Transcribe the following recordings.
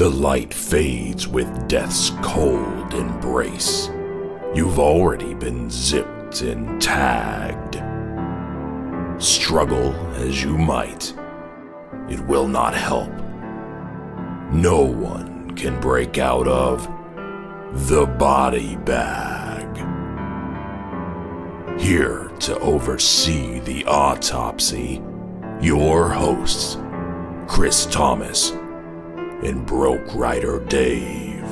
The light fades with death's cold embrace. You've already been zipped and tagged. Struggle as you might, it will not help. No one can break out of the body bag. Here to oversee the autopsy, your hosts, Chris Thomas and Broke Rider Dave.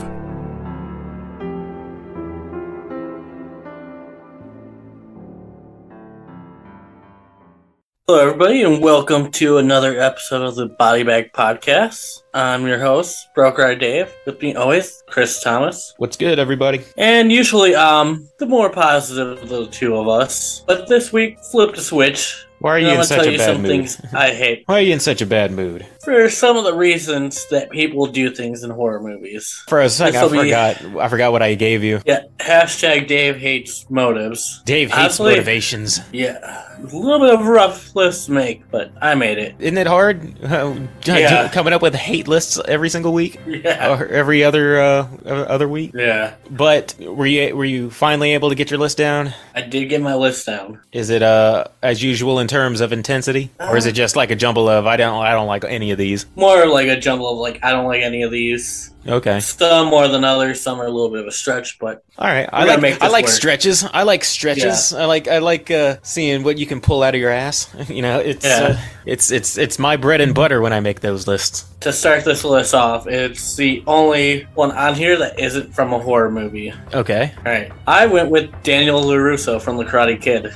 Hello, everybody, and welcome to another episode of the Body Bag Podcast. I'm your host, Broke Rider Dave. With me always, Chris Thomas. What's good, everybody? And usually, the more positive of the two of us. But this week, flipped a switch. Why are you in such a bad mood? Things I hate. Why are you in such a bad mood? For some of the reasons that people do things in horror movies. For a second, I forgot what I gave you. Yeah, hashtag Dave hates motives. Dave hates Honestly, motivations. Yeah, a little bit of a rough list to make, but I made it. Isn't it hard coming up with hate lists every single week? Yeah, or every other week. Yeah, but were you finally able to get your list down? I did get my list down. Is it as usual in terms of intensity, or is it just like a jumble of I don't like any of these? More like a jumble of like I don't like any of these. Okay. Some more than others. Some are a little bit of a stretch, but all right. I like stretches. I like stretches. Yeah. I like seeing what you can pull out of your ass. You know, it's my bread and butter when I make those lists. To start this list off, it's the only one on here that isn't from a horror movie. Okay. All right. I went with Daniel LaRusso from The Karate Kid.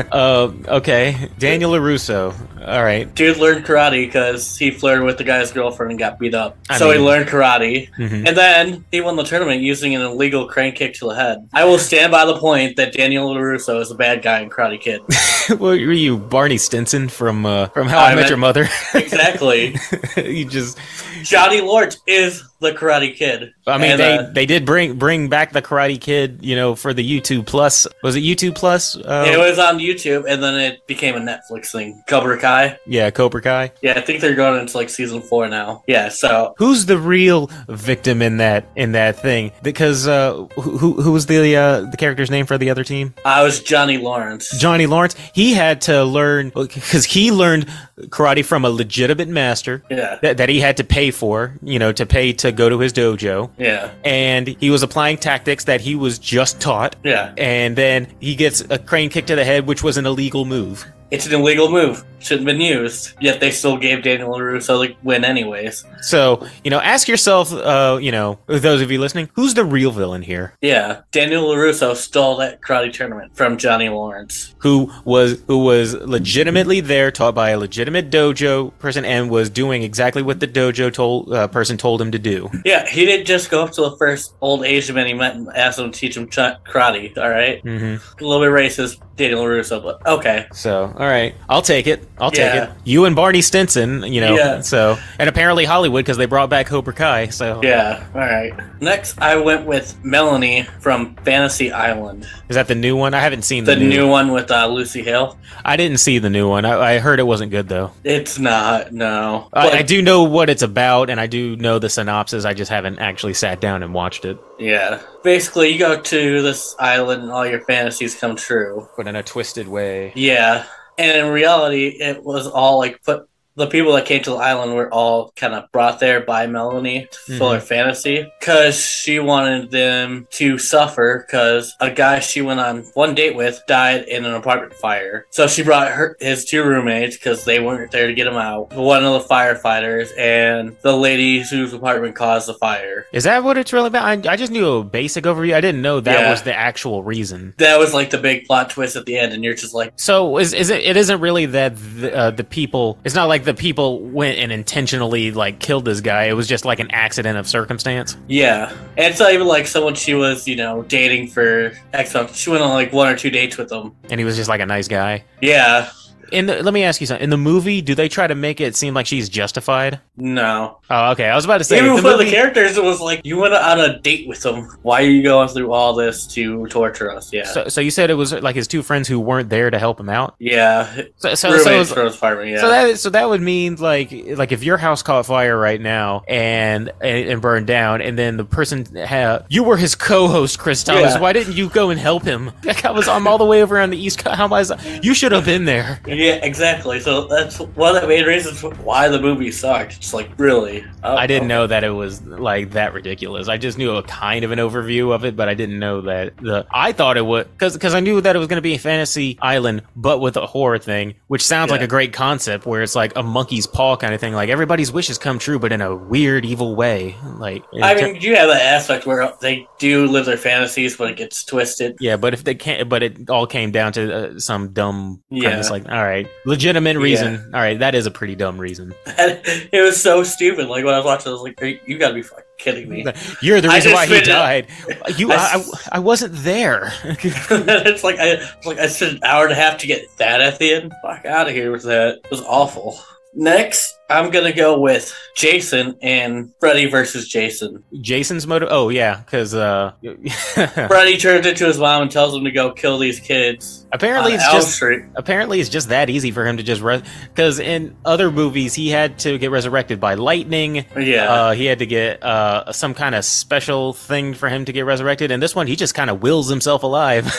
Okay. Daniel LaRusso. All right. Dude learned karate because he flirted with the guy's girlfriend and got beat up. He learned karate. Mm-hmm. And then he won the tournament using an illegal crane kick to the head. I will stand by the point that Daniel LaRusso is a bad guy in Karate Kid. Were you Barney Stinson from How I Met Your Mother? Exactly. You just Johnny Lawrence is the Karate Kid. I mean, and, they did bring back the Karate Kid, you know, for the YouTube Plus. Was it YouTube Plus? It was on YouTube, and then it became a Netflix thing. Cobra Kai. Yeah, Cobra Kai. Yeah, I think they're going into like season 4 now. Yeah, so who's the real victim in that thing? Because who was the character's name for the other team? I was Johnny Lawrence. Johnny Lawrence. He had to learn because he learned karate from a legitimate master. Yeah. That he had to pay for, you know, to go to his dojo. Yeah. And he was applying tactics that he was just taught. Yeah. And then he gets a crane kick to the head, which was an illegal move. It's an illegal move. Shouldn't have been used. Yet they still gave Daniel LaRusso the win anyways. So, you know, ask yourself, you know, those of you listening, who's the real villain here? Yeah. Daniel LaRusso stole that karate tournament from Johnny Lawrence. Who was legitimately there, taught by a legitimate dojo person, and was doing exactly what the dojo person told him to do. Yeah, he didn't just go up to the first old Asian man he met and ask him to teach him karate, all right? Mm-hmm. A little bit racist, Daniel LaRusso, but okay. So, all right. I'll take it. You and Barney Stinson, you know. Yeah. So, and apparently Hollywood because they brought back Cobra Kai. So yeah. All right. Next, I went with Melanie from Fantasy Island. Is that the new one? I haven't seen the new one with Lucy Hale. I didn't see the new one. I heard it wasn't good though. It's not. No. I do know what it's about, and I do know the synopsis. I just haven't actually sat down and watched it. Yeah. Basically, you go to this island and all your fantasies come true. But in a twisted way. Yeah. And in reality, it was all like the people that came to the island were all kind of brought there by Melanie to fulfill her fantasy because she wanted them to suffer because a guy she went on one date with died in an apartment fire. So she brought his 2 roommates because they weren't there to get him out. One of the firefighters and the lady whose apartment caused the fire. Is that what it's really about? I just knew a basic overview. I didn't know that was the actual reason. That was like the big plot twist at the end, and you're just like, so it isn't really that the people. It's not like the people went and intentionally like killed this guy. It was just like an accident of circumstance. Yeah. And it's not even like someone she was, you know, dating for X months. She went on like 1 or 2 dates with him. And he was just like a nice guy. Yeah. let me ask you something. In the movie, do they try to make it seem like she's justified? No. Oh, okay. I was about to say, even for the characters, it was like, you went on a date with him. Why are you going through all this to torture us? Yeah. So you said it was like his two friends who weren't there to help him out? Yeah. So that would mean like if your house caught fire right now and burned down, and then the person you were his co-host, Chris Thomas. Why didn't you go and help him? I'm all the way over on the East Coast. How am I? You should have been there. Yeah, exactly. So that's one of the main reasons why the movie sucked. It's like, really? I didn't know that it was like that ridiculous. I just knew a kind of an overview of it, but I didn't know that I thought it would, because I knew that it was going to be a fantasy island, but with a horror thing, which sounds like a great concept, where it's like a monkey's paw kind of thing. Like everybody's wishes come true, but in a weird, evil way. Like, I mean, you have that aspect where they do live their fantasies, but it gets twisted. Yeah, but if they can't, but it all came down to some dumb premise. Like, all right, legitimate reason. All right, that is a pretty dumb reason. It was so stupid. Like when I was watching, I was like, you gotta be fucking kidding me. You're the reason why he died. I wasn't there. It's like I spent an hour and a half to get that at the end. Fuck out of here with that. It was awful. Next, I'm gonna go with Jason and Freddy versus Jason. Jason's motive? Oh yeah, because Freddy turns into his mom and tells him to go kill these kids. Apparently, it's just that easy for him to just because in other movies he had to get resurrected by lightning. Yeah, he had to get some kind of special thing for him to get resurrected. And this one, he just kind of wills himself alive.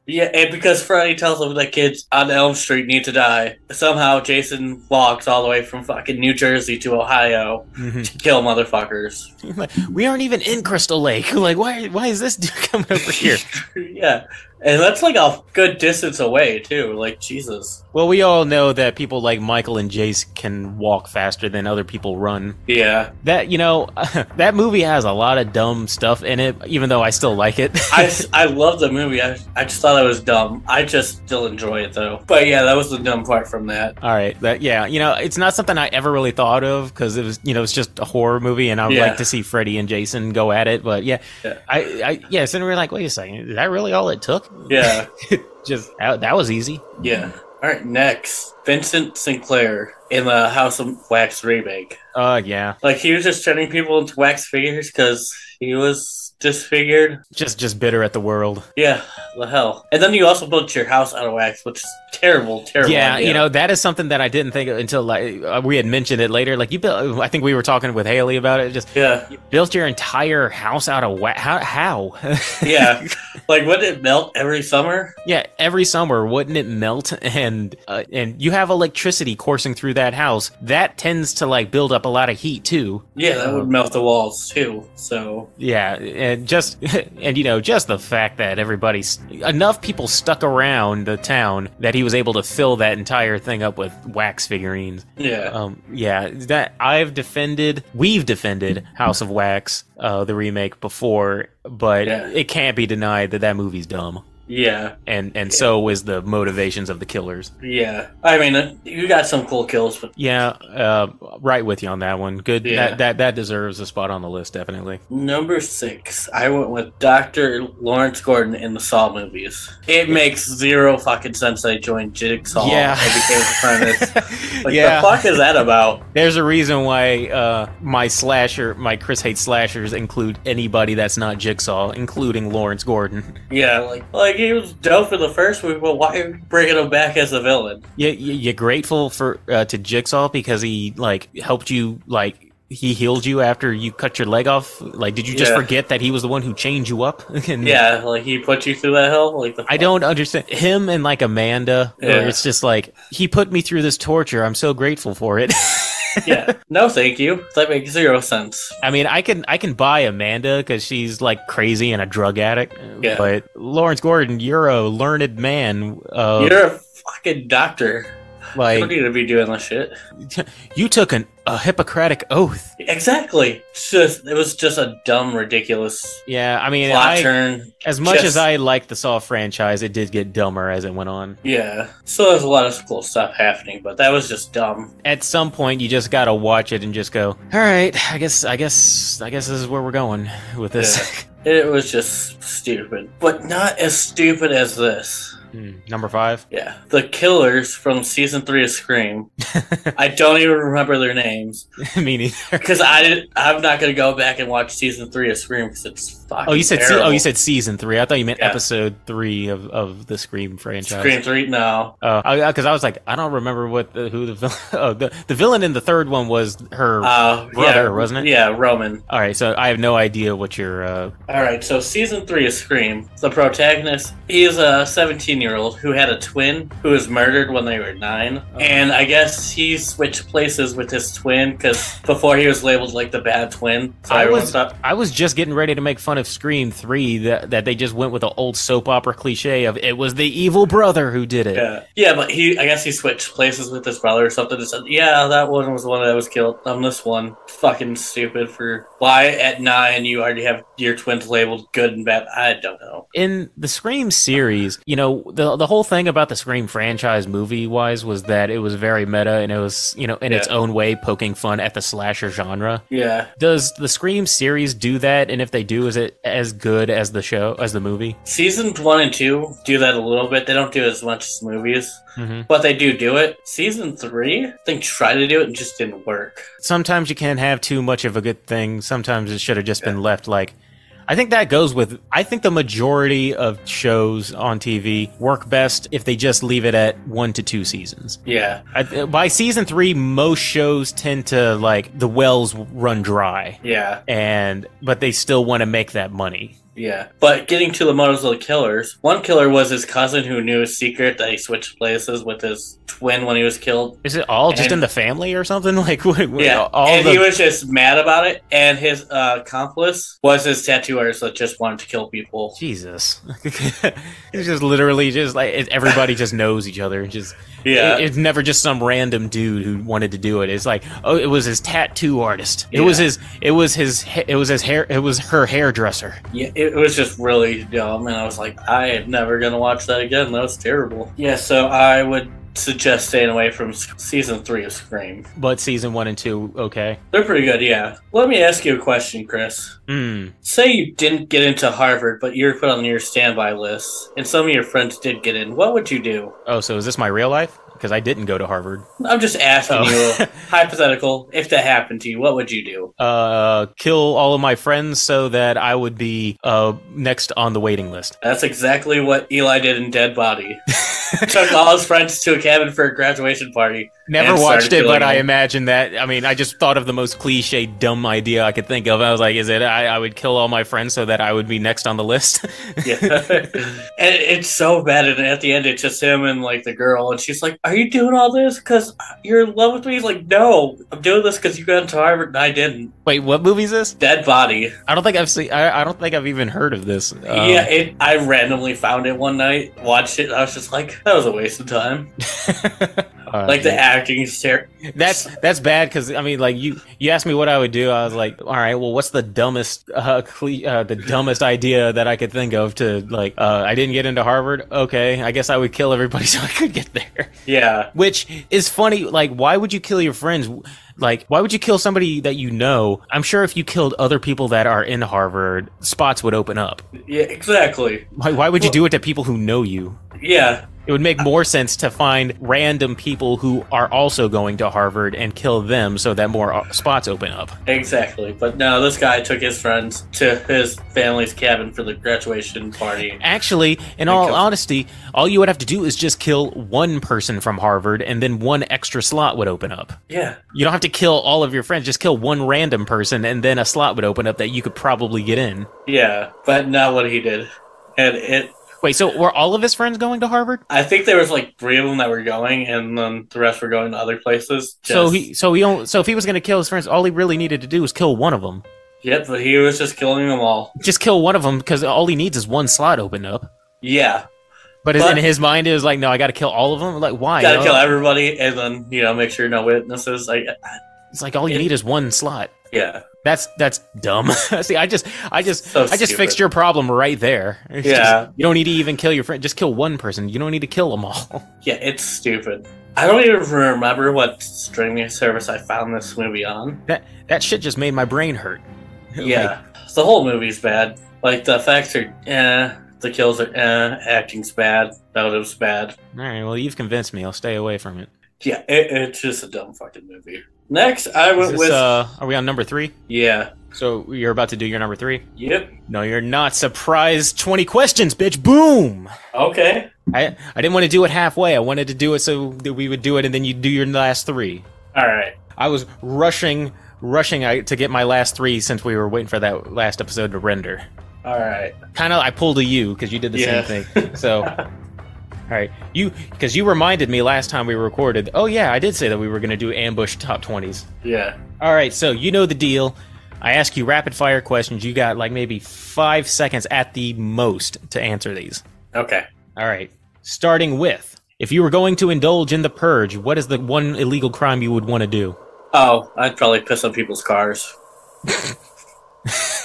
Yeah, and because Freddy tells him that kids on Elm Street need to die, somehow Jason walks all the way from fucking New Jersey to Ohio to kill motherfuckers. We aren't even in Crystal Lake. Like, why is this dude coming over here? Yeah. And that's like a good distance away, too. Like, Jesus. Well, we all know that people like Michael and Jace can walk faster than other people run. Yeah. That, that movie has a lot of dumb stuff in it, even though I still like it. I love the movie. I just thought it was dumb. I just still enjoy it, though. But yeah, that was the dumb part from that. All right. It's not something I ever really thought of, because it was, it's just a horror movie, and I would like to see Freddy and Jason go at it. But yeah. So we're like, wait a second, is that really all it took? Yeah. Just that was easy. Yeah. All right, next, Vincent Sinclair in the House of Wax remake. Yeah. Like, he was just turning people into wax figures because he was disfigured. Just bitter at the world. Yeah, the hell. And then you also built your house out of wax, which is terrible yeah, idea. That is something that I didn't think of until we had mentioned it later. Like, you built, I think we were talking with Haley about it. You built your entire house out of wax. How? Yeah. Like, wouldn't it melt every summer? Yeah, every summer, wouldn't it melt? And you have electricity coursing through that house. That tends to like build up a lot of heat too. Yeah, that would melt the walls too. So yeah, and just the fact that enough people stuck around the town that he was able to fill that entire thing up with wax figurines. Yeah. That we've defended House of Wax, the remake before, but it can't be denied that movie's dumb. Yeah. And so is the motivations of the killers. Yeah. I mean, you got some cool kills, but... Yeah, right with you on that one. Good. Yeah. That deserves a spot on the list, definitely. Number 6, I went with Dr. Lawrence Gordon in the Saw movies. It makes zero fucking sense that he joined Jigsaw and became a apprentice. Like, the fuck is that about? There's a reason why my Chris Hates Slashers include anybody that's not Jigsaw, including Lawrence Gordon. Yeah, like he was dope in the first movie, but why are you bringing him back as a villain? Yeah, you're grateful to Jigsaw because he helped you, he healed you after you cut your leg off. Like, did you just forget that he was the one who chained you up? He put you through that hell. I don't understand him and Amanda. Where it's just he put me through this torture. I'm so grateful for it. Yeah, no, thank you. That makes zero sense. I mean, I can buy Amanda because she's crazy and a drug addict. Yeah. But Lawrence Gordon, you're a learned man. You're a fucking doctor. You don't need to be doing this shit. You took a Hippocratic oath. Exactly. It was just a dumb, ridiculous. Yeah, I mean, plot turn. As much as I like the Saw franchise, it did get dumber as it went on. Yeah. So there's a lot of cool stuff happening, but that was just dumb. At some point, you just gotta watch it and just go, all right, I guess this is where we're going with this. Yeah. It was just stupid, but not as stupid as this. Number 5? Yeah. The killers from season 3 of Scream. I don't even remember their names. Me neither. Because I'm not going to go back and watch season 3 of Scream because it's fucking you said terrible. you said season 3. I thought you meant episode 3 of the Scream franchise. Scream 3? No. Because I was like, I don't remember who the villain. Oh, the villain in the third one was her brother, wasn't it? Yeah, Roman. All right, so I have no idea what you're. All right, so season 3 of Scream, the protagonist, he is a 17-year-old who had a twin who was murdered when they were 9, and I guess he switched places with his twin because before he was labeled like the bad twin. So I was just getting ready to make fun of Scream 3 that they just went with the old soap opera cliche of it was the evil brother who did it. Yeah, but I guess he switched places with his brother or something and said, yeah, that one was the one that was killed. This one. Fucking stupid for why at 9 you already have your twins labeled good and bad. I don't know. In the Scream series, the whole thing about the Scream franchise movie-wise was that it was very meta and it was, in its own way poking fun at the slasher genre. Yeah. Does the Scream series do that? And if they do, is it as good as the movie? Seasons 1 and 2 do that a little bit. They don't do as much as movies. But they do it. Season 3, I think tried to do it and just didn't work. Sometimes you can't have too much of a good thing. Sometimes it should have just been left like... I think that goes with... I think the majority of shows on TV work best if they just leave it at 1 to 2 seasons. Yeah. By season 3, most shows tend to, the wells run dry. Yeah. But they still want to make that money. Yeah, but getting to the motives of the killers, one killer was his cousin who knew his secret that he switched places with his twin when he was killed. Is it all just in the family or something? He was just mad about it, and his accomplice was his tattoo artist that just wanted to kill people. Jesus. It's just literally just everybody just knows each other. It's never just some random dude who wanted to do it. It's like, it was his tattoo artist. It was her hairdresser. Yeah, it was just really dumb, and I was like, I am never gonna watch that again. That was terrible. Yeah, so I would suggest staying away from season 3 of Scream. But season 1 and 2, okay? They're pretty good, yeah. Let me ask you a question, Chris. Say you didn't get into Harvard, but you were put on your standby list, and some of your friends did get in. What would you do? Oh, so is this my real life? Because I didn't go to Harvard. I'm just asking you, hypothetical, if that happened to you, what would you do? Kill all of my friends so that I would be next on the waiting list. That's exactly what Eli did in Dead Body. Took all his friends to a cabin for a graduation party. Never watched it, but I imagine that. I mean, I just thought of the most cliche, dumb idea I could think of. I was like, I would kill all my friends so that I would be next on the list? Yeah. And it's so bad, and at the end, it's just him and, the girl, and she's like, are you doing all this because you're in love with me? He's like, no, I'm doing this because you got into Harvard and I didn't. Wait, what movie is this? Dead Body. I don't think I've even heard of this. I randomly found it one night, watched it, and I was just like, that was a waste of time. The acting is terrible. That's bad because you asked me what I would do. I was like, all right, well, what's the dumbest idea that I could think of to I didn't get into Harvard. Okay, I guess I would kill everybody so I could get there. Yeah, which is funny. Why would you kill your friends? Why would you kill somebody that you know? I'm sure if you killed other people that are in Harvard, spots would open up. Yeah, exactly. Why would you do it to people who know you? Yeah. It would make more sense to find random people who are also going to Harvard and kill them so that more spots open up. Exactly. But no, this guy took his friends to his family's cabin for the graduation party. Actually, in all honesty, all you would have to do is just kill one person from Harvard and then one extra slot would open up. Yeah. You don't have to kill all of your friends. Just kill one random person and then a slot would open up that you could probably get in. Yeah, but not what he did. And Wait, so were all of his friends going to Harvard? I think there was 3 of them that were going, and then the rest were going to other places. So if he was going to kill his friends, all he really needed to do was kill one of them. Yep, but he was just killing them all. Just kill one of them because all he needs is one slot open up. Yeah. But in his mind, it was like, no, I got to kill all of them. Why? Got to kill everybody, and then make sure no witnesses. It's like all you need is one slot. Yeah. That's dumb. See, I just fixed your problem right there. You don't need to even kill your friend. Just kill one person. You don't need to kill them all. Yeah, it's stupid. I don't even remember what streaming service I found this movie on. That shit just made my brain hurt. Yeah, the whole movie's bad. The effects are The kills are acting's bad. Narrative's bad. All right, well, you've convinced me. I'll stay away from it. Yeah, it's just a dumb fucking movie. Next, I went with. Are we on number 3? Yeah. So you're about to do your number 3? Yep. No, you're not. Surprise! 20 questions, bitch! Boom! Okay. I didn't want to do it halfway. I wanted to do it so that we would do it, and then you'd do your last 3. All right. I was rushing to get my last 3 since we were waiting for that last episode to render. All right. Kind of, I pulled a you because you did the same thing. So, all right, because you reminded me last time we recorded. Oh yeah, I did say that we were going to do ambush top 20s. Yeah. All right, so you know the deal. I ask you rapid fire questions. You got like maybe 5 seconds at the most to answer these. Okay. All right. Starting with, if you were going to indulge in the purge, what is the one illegal crime you would want to do? Oh, I'd probably piss on people's cars.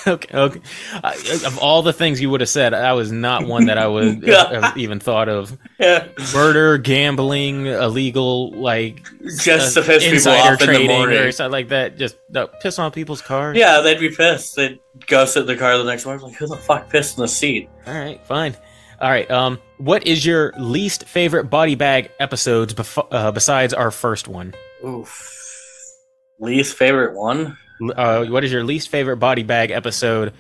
Okay. Of all the things you would have said, that was not one that I would have even thought of. Yeah. Murder, gambling, illegal, like just to piss people off in the morning or something like that. Just piss on people's cars. Yeah, they'd be pissed. They'd go sit in the car the next morning, like, who the fuck pissed in the seat? All right, fine. All right. What is your least favorite body bag episodes besides our first one? Oof. Least favorite one? What is your least favorite body bag episode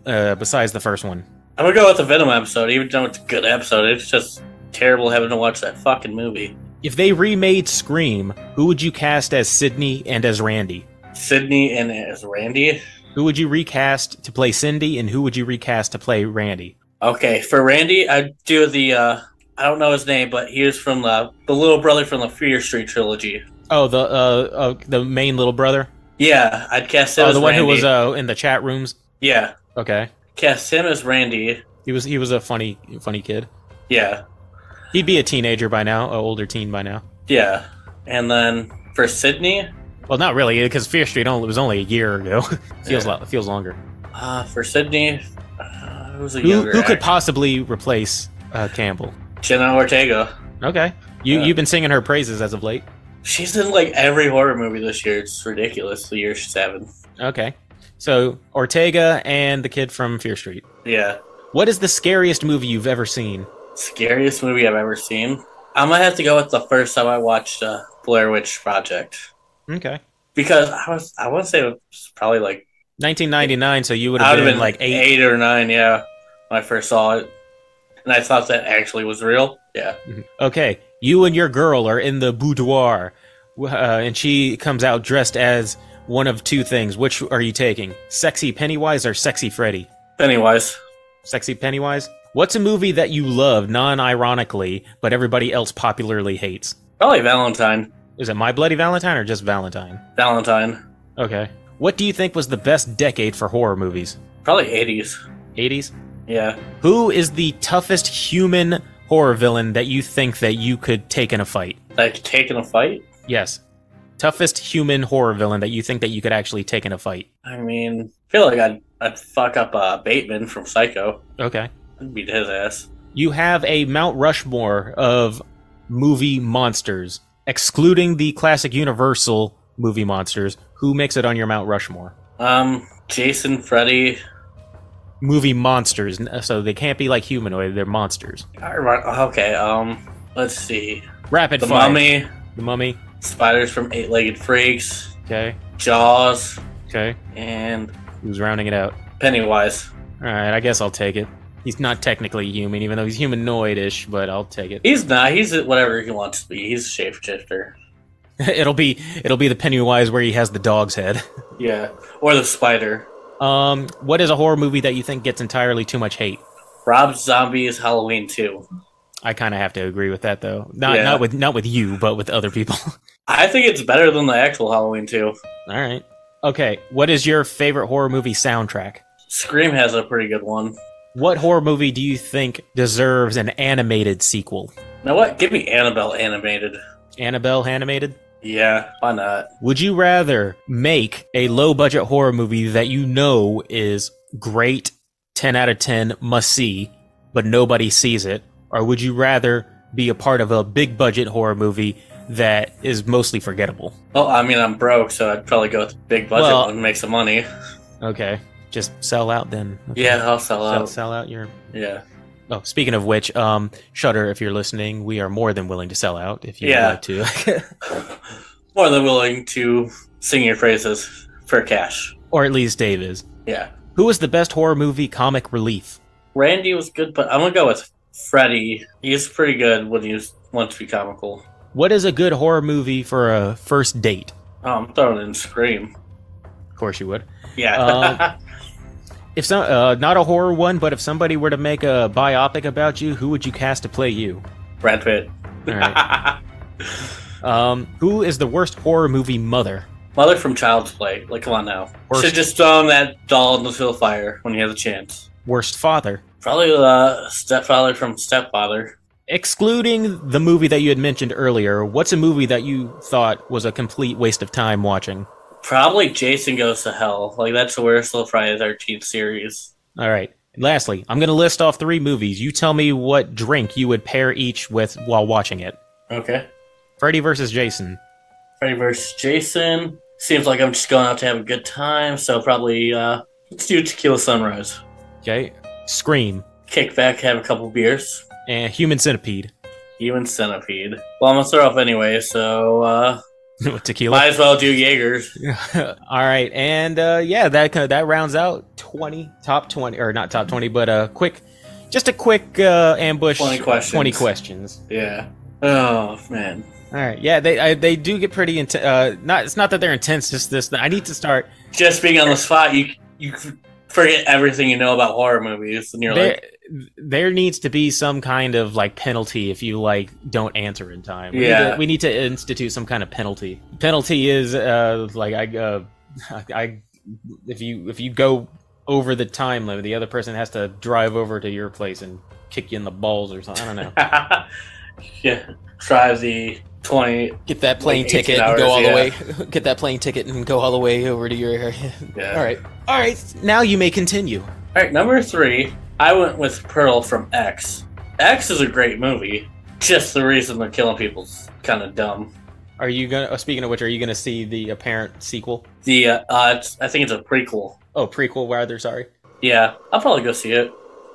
besides the first one? I'm gonna go with the Venom episode, even though it's a good episode. It's just terrible having to watch that fucking movie. If they remade Scream, who would you cast as Sidney and as Randy? Sidney and as Randy? Who would you recast to play Cindy, and who would you recast to play Randy? Okay, for Randy, I'd do the, I don't know his name, but he was from the little brother from the Fear Street trilogy. Oh, the main little brother? Yeah, I'd cast him as the one Randy. who was in the chat rooms? Yeah. Okay. Cast him as Randy. He was a funny kid. Yeah. He'd be a teenager by now, an older teen by now. Yeah. And then for Sydney? Well, not really, because Fear Street was only a year ago. Feels longer. For Sydney, who's a younger who could possibly replace Campbell? Jenna Ortega. Okay. You've been singing her praises as of late. She's in like every horror movie this year. It's ridiculous. The year 7. Okay. So Ortega and the kid from Fear Street. Yeah. What is the scariest movie you've ever seen? Scariest movie I've ever seen? I'm gonna have to go with the first time I watched Blair Witch Project. Okay. Because I want to say it was probably like 1999, so you would have been like 8 or 9, yeah, when I first saw it. And I thought that actually was real. Yeah. Okay. You and your girl are in the boudoir, and she comes out dressed as one of 2 things. Which are you taking? Sexy Pennywise or Sexy Freddy? Pennywise. Sexy Pennywise? What's a movie that you love non-ironically, but everybody else popularly hates? Probably Valentine. Is it My Bloody Valentine or just Valentine? Valentine. Okay. What do you think was the best decade for horror movies? Probably 80s. 80s? Yeah. Who is the toughest human horror villain that you think that you could take in a fight? Like, take in a fight? Yes. Toughest human horror villain that you think that you could actually take in a fight? I mean, I feel like I'd fuck up Bateman from Psycho. Okay. I'd beat his ass. You have a Mount Rushmore of movie monsters, excluding the classic Universal movie monsters. Who makes it on your Mount Rushmore? Jason, Freddy. Movie monsters, so they can't be like humanoid, they're monsters. Okay, let's see. Rapid The fire. Mummy. The Mummy. Spiders from Eight-Legged Freaks. Okay. Jaws. Okay. And Who's rounding it out? Pennywise. Alright, I guess I'll take it. He's not technically human, even though he's humanoid-ish, but I'll take it. He's not. He's whatever he wants to be. He's a shapeshifter. It'll be the Pennywise where he has the dog's head. Yeah. Or the spider. What is a horror movie that you think gets entirely too much hate? Rob Zombie's Halloween 2. I kind of have to agree with that, though. Not with you, but with other people. I think it's better than the actual Halloween 2. All right. Okay, what is your favorite horror movie soundtrack? Scream has a pretty good one. What horror movie do you think deserves an animated sequel? Now what? Give me Annabelle animated. Annabelle animated? Yeah, why not? Would you rather make a low-budget horror movie that you know is great, 10 out of 10, must-see, but nobody sees it? Or would you rather be a part of a big-budget horror movie that is mostly forgettable? Well, I mean, I'm broke, so I'd probably go with the big budget one and make some money. Okay. Just sell out then. Okay. Yeah, I'll sell out. Sell out your... Yeah. Oh, speaking of which, Shudder, if you're listening, we are more than willing to sell out if you'd like to. More than willing to sing your praises for cash. Or at least Dave is. Yeah. Who was the best horror movie comic relief? Randy was good, but I'm going to go with Freddy. He's pretty good when he wants to be comical. What is a good horror movie for a first date? Oh, I'm throwing in Scream. Of course you would. Yeah. If not a horror one, but if somebody were to make a biopic about you, who would you cast to play you? Brad Pitt. All right. Who is the worst horror movie mother? Mother from Child's Play. Like, come on now. Should just throw him that doll in the field fire when you have the chance. Worst father? Probably the stepfather from Stepfather. Excluding the movie that you had mentioned earlier, what's a movie that you thought was a complete waste of time watching? Probably Jason Goes to Hell. Like, that's the worst little Friday the 13th series. All right. And lastly, I'm going to list off 3 movies. You tell me what drink you would pair each with while watching it. Okay. Freddy vs. Jason. Freddy vs. Jason. Seems like I'm just going out to have a good time, so probably, let's do Tequila Sunrise. Okay. Scream. Kick back, have a couple beers. And Human Centipede. Human Centipede. Well, I'm going to start off anyway, so, Tequila. might as well do Jaegers. All right, and yeah, that rounds out top 20, or not top 20, but a quick ambush. 20 questions. 20 questions. Yeah. Oh man. All right, yeah, they do get pretty intense. It's not that they're intense. Just this. I need to start. Just being on the spot, you forget everything you know about horror movies, and there needs to be some kind of like penalty if you like don't answer in time. We need to institute some kind of penalty. Penalty is if you go over the time limit, the other person has to drive over to your place and kick you in the balls or something. I don't know. Yeah, drive the 20. Get that plane ticket and go all the way. Get that plane ticket and go all the way over to your area. Yeah. All right. Now you may continue. All right, number 3. I went with Pearl from X. X is a great movie. Just the reason they're killing people's kind of dumb. Are you gonna? Speaking of which, are you gonna see the apparent sequel? I think it's a prequel. Oh, prequel rather. Sorry. Yeah, I'll probably go see it.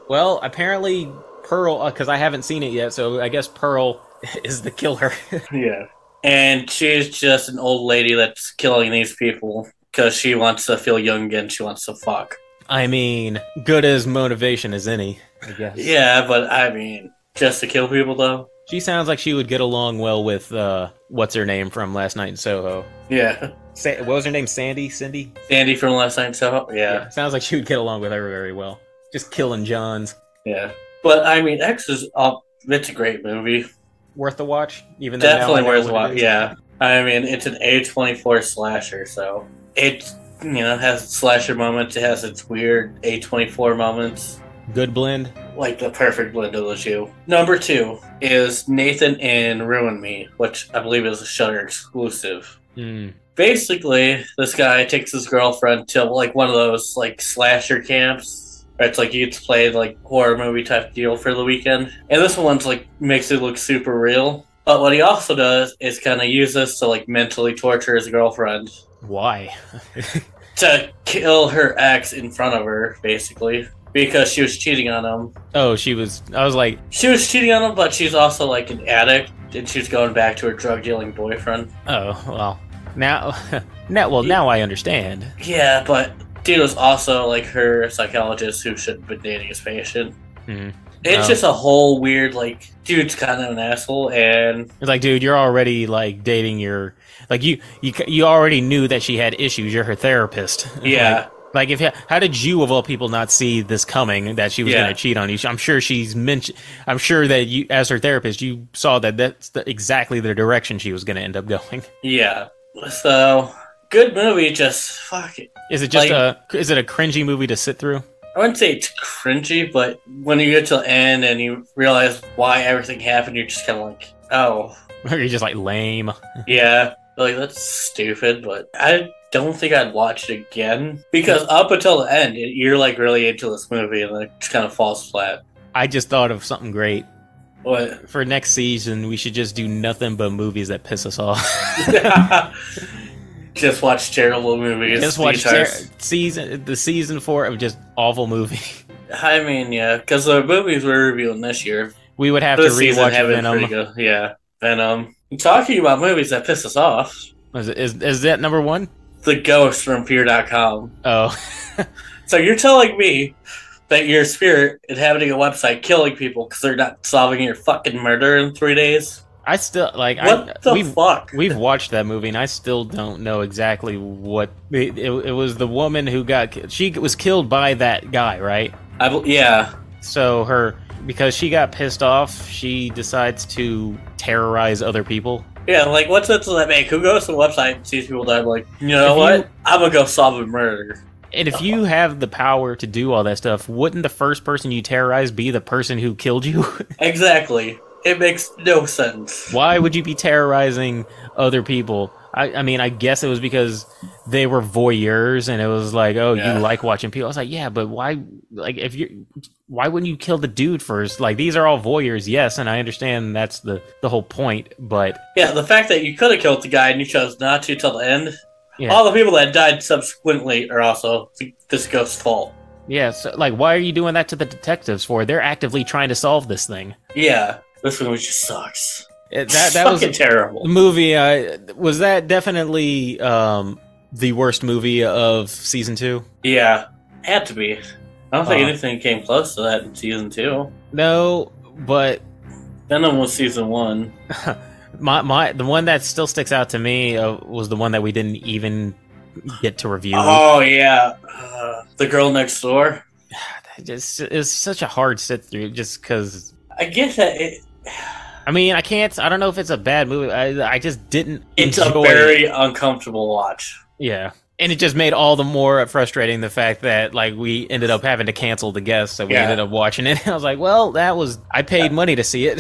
Well, apparently Pearl, because I haven't seen it yet, so I guess Pearl is the killer. Yeah, and she's just an old lady that's killing these people because she wants to feel young again. She wants to fuck. I mean, good as motivation as any, I guess. Yeah, but I mean, just to kill people, though? She sounds like she would get along well with, what's her name from Last Night in Soho? Yeah. What was her name? Cindy? Sandy from Last Night in Soho? Yeah. Sounds like she would get along with her very well. Just killing Johns. Yeah. But, I mean, X is, it's a great movie. Worth the watch? Even though definitely worth the watch, yeah. I mean, it's an A24 slasher, so it's... it has slasher moments. It has its weird A24 moments. Good blend. Like the perfect blend of the two. Number 2 is Nathan in Ruin Me, which I believe is a Shudder exclusive. Basically, this guy takes his girlfriend to like one of those like slasher camps. Where it's like you get to play like horror movie type deal for the weekend. And this one's like makes it look super real. But what he also does is kind of use this to like mentally torture his girlfriend. Why? To kill her ex in front of her, basically. Because she was cheating on him. Oh, I was like... She was cheating on him, but she's also like an addict, and she's going back to her drug-dealing boyfriend. Oh, well. Now I understand. Yeah, but dude was also like her psychologist who shouldn't have been dating his patient. Mm-hmm. It's just a whole weird, like, dude's kind of an asshole, and... It's like, dude, you're already, like, dating your... Like, you already knew that she had issues. You're her therapist. Yeah. How did you, of all people, not see this coming, that she was going to cheat on you? I'm sure I'm sure that you, as her therapist, you saw that that's exactly the direction she was going to end up going. Yeah. So, good movie, just fuck it. Is it just is it a cringy movie to sit through? I wouldn't say it's cringy, but when you get to the end and you realize why everything happened, you're just kind of like, oh. Or you're just like, lame. Yeah. Like, that's stupid, but I don't think I'd watch it again. Because up until the end, you're like really into this movie and then it just kind of falls flat. I just thought of something great. What? For next season, we should just do nothing but movies that piss us off. Just watch terrible movies. Just watch season 4 of just awful movie. I mean, yeah, because the movies we're reviewing this year, We would have to this season rewatch have been pretty Venom. good. Yeah, Venom. Talking about movies that piss us off, Is that number one? The Ghost from Fear.com. Oh. So you're telling me that your spirit inhabiting a website killing people because they're not solving your fucking murder in 3 days? I still like. What the fuck? We've watched that movie, and I still don't know exactly what it was. The woman who she was killed by that guy, right? Yeah. So because she got pissed off, she decides to terrorize other people. Yeah, like what sense does that make? Who goes to the website and sees people die? Like, you know what? I'm gonna go solve a murder. And if you have the power to do all that stuff, wouldn't the first person you terrorize be the person who killed you? Exactly. It makes no sense. Why would you be terrorizing other people? I mean, I guess it was because they were voyeurs, and it was like, oh, you like watching people. I was like, yeah, but why? Like, why wouldn't you kill the dude first? Like, these are all voyeurs, yes, and I understand that's the whole point, but yeah, the fact that you could have killed the guy and you chose not to till the end. Yeah. All the people that died subsequently are also this ghost's fault. Yeah, so, like, why are you doing that to the detectives for? They're actively trying to solve this thing. Yeah, this movie just sucks. That was terrible. The movie was that definitely the worst movie of season 2? Yeah, had to be. I don't think anything came close to that in season 2. No, but Venom was season 1. the one that still sticks out to me was the one that we didn't even get to review. Oh yeah, The Girl Next Door. It's such a hard sit through, just because. I get that. I mean, I don't know if it's a bad movie. I just didn't. It's a very uncomfortable watch. Yeah. And it just made all the more frustrating the fact that, like, we ended up having to cancel the guest, so we ended up watching it. I was like, well, I paid money to see it.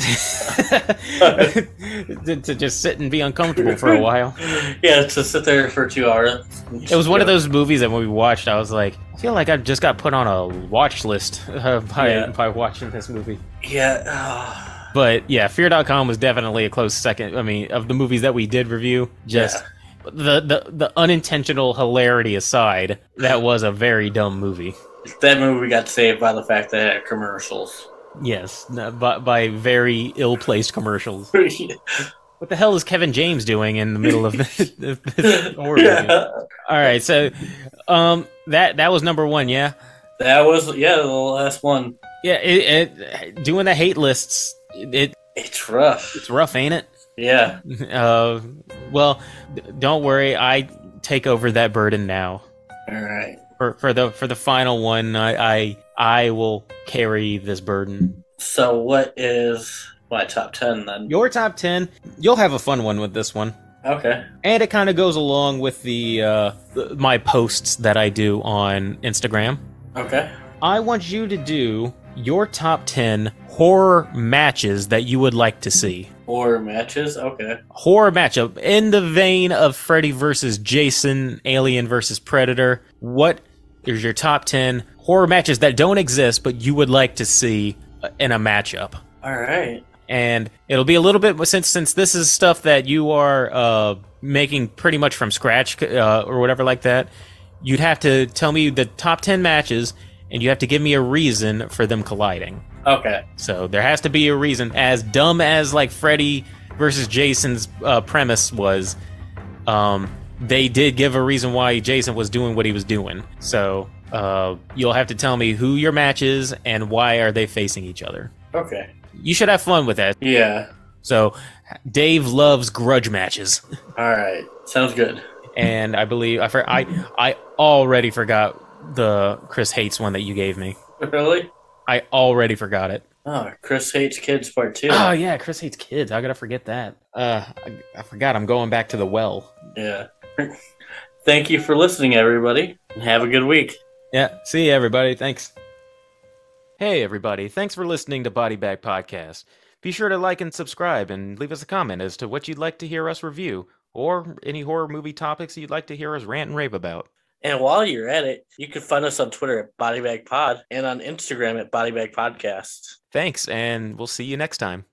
to just sit and be uncomfortable for a while. Yeah, to sit there for 2 hours. It was one of those movies that when we watched, I was like, I feel like I just got put on a watch list by watching this movie. Yeah. But, yeah, Fear.com was definitely a close second. I mean, of the movies that we did review, the unintentional hilarity aside, that was a very dumb movie. That movie got saved by the fact that it had commercials. Yes, by very ill-placed commercials. What the hell is Kevin James doing in the middle of this horror movie? All right, so that was number 1, yeah? That was, the last one. Yeah, doing the hate lists, it's rough. It's rough, ain't it? Yeah. Well, don't worry. I take over that burden now. All right. For the final one, I will carry this burden. So, what is my top 10 then? Your top 10. You'll have a fun one with this one. Okay. And it kind of goes along with my posts that I do on Instagram. Okay. I want you to do your top 10 horror matches that you would like to see. Horror matches? Okay. Horror matchup in the vein of Freddy versus Jason, Alien versus Predator. What is your top 10 horror matches that don't exist but you would like to see in a matchup? All right. And it'll be a little bit, since this is stuff that you are making pretty much from scratch or whatever like that, you'd have to tell me the top 10 matches and you have to give me a reason for them colliding. Okay. So there has to be a reason. As dumb as like Freddy versus Jason's premise was, they did give a reason why Jason was doing what he was doing. So you'll have to tell me who your match is and why are they facing each other. Okay. You should have fun with that. Yeah. So Dave loves grudge matches. All right. Sounds good. And I believe I already forgot the Chris Hates one that you gave me. Really? I already forgot it. Oh, Chris Hates Kids Part 2. Oh, yeah, Chris Hates Kids. I gotta forget that. I forgot. I'm going back to the well. Yeah. Thank you for listening, everybody, and have a good week. Yeah, see you, everybody. Thanks. Hey, everybody. Thanks for listening to Body Bag Podcast. Be sure to like and subscribe and leave us a comment as to what you'd like to hear us review or any horror movie topics you'd like to hear us rant and rave about. And while you're at it, you can find us on Twitter at BodyBagPod and on Instagram at BodyBagPodcast. Thanks, and we'll see you next time.